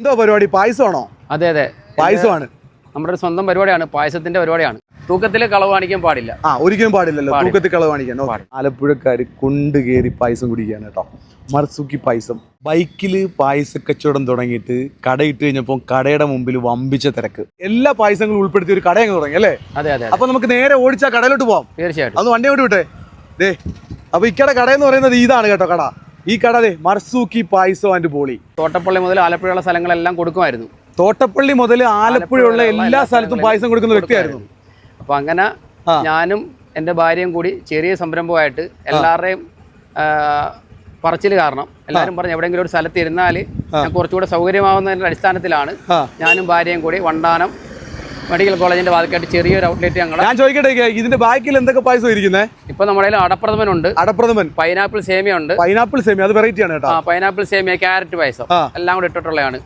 എന്തോ പരിപാടി? പായസമാണോ? അതെ അതെ, പായസമാണ്. നമ്മുടെ ഒരു സ്വന്തം പരിപാടിയാണ്, പായസത്തിന്റെ പരിപാടിയാണ്. തൂക്കത്തിൽ കളവ് കാണിക്കാൻ പാടില്ല. ഒരിക്കലും പാടില്ലല്ലോ തൂക്കത്തിൽ കളവ് കാണിക്കാൻ. ആലപ്പുഴക്കാര് കൊണ്ട് കയറി പായസം കുടിക്കുകയാണ് കേട്ടോ. മർസൂക്കി പായസം. ബൈക്കില് പായസ കച്ചവടം തുടങ്ങിയിട്ട് കടയിട്ട് കഴിഞ്ഞപ്പോൾ കടയുടെ മുമ്പിൽ വമ്പിച്ച തിരക്ക്. എല്ലാ പായസങ്ങളും ഉൾപ്പെടുത്തി ഒരു കട അങ്ങ് തുടങ്ങി അല്ലേ? അതെ അതെ. അപ്പൊ നമുക്ക് നേരെ ഓടിച്ചാ കടയിലോട്ട് പോവാം. തീർച്ചയായിട്ടും. അന്ന് വണ്ടി കൊണ്ട് വിട്ടേ. ദേ അപ്പൊ ഇക്കടെ കട എന്ന് പറയുന്നത് ഇതാണ് കേട്ടോ കട. ഈ കട ദേ മർസൂക്കി പായസം ആൻഡ് ബോളി. തോട്ടപ്പള്ളി മുതൽ ആലപ്പുഴയുള്ള സ്ഥലങ്ങളെല്ലാം കൊടുക്കുമായിരുന്നു. തോട്ടപ്പള്ളി മുതൽ ആലപ്പുഴയുള്ള എല്ലാ സ്ഥലത്തും പായസം കൊടുക്കുന്ന വ്യക്തിയായിരുന്നു. അപ്പൊ അങ്ങനെ ഞാനും എൻ്റെ ഭാര്യയും കൂടി ചെറിയ സംരംഭമായിട്ട് എല്ലാവരുടെയും പറച്ചിൽ കാരണം എല്ലാവരും പറഞ്ഞ് എവിടെയെങ്കിലും ഒരു സ്ഥലത്ത് ഇരുന്നാൽ ഞാൻ കുറച്ചുകൂടെ സൗകര്യമാവുന്നതിൻ്റെ അടിസ്ഥാനത്തിലാണ് ഞാനും ഭാര്യയും കൂടി വണ്ടാനം മെഡിക്കൽ കോളേജിന്റെ വാതിക്കായിട്ട് ചെറിയൊരു ഔട്ട്ലെറ്റ് ഞങ്ങൾ. ഞാൻ ചോദിക്കട്ടെ, ഇതിന്റെ ബാക്കിൽ എന്തൊക്കെ പായസം ഇരിക്കുന്നത്? ഇപ്പൊ നമ്മുടെ അടപ്രഥമൻ ഉണ്ട്, അടപ്രഥമൻ, പൈനാപ്പിൾ സേമിയ ഉണ്ട്. പൈനാപ്പിൾ സേമിയ അത് വെറൈറ്റി ആണ് കേട്ടോ. പൈനാപ്പിൾ സേമിയ, ക്യാരറ്റ് പായസം എല്ലാം കൂടി ഇട്ടിട്ടുള്ളതാണ്.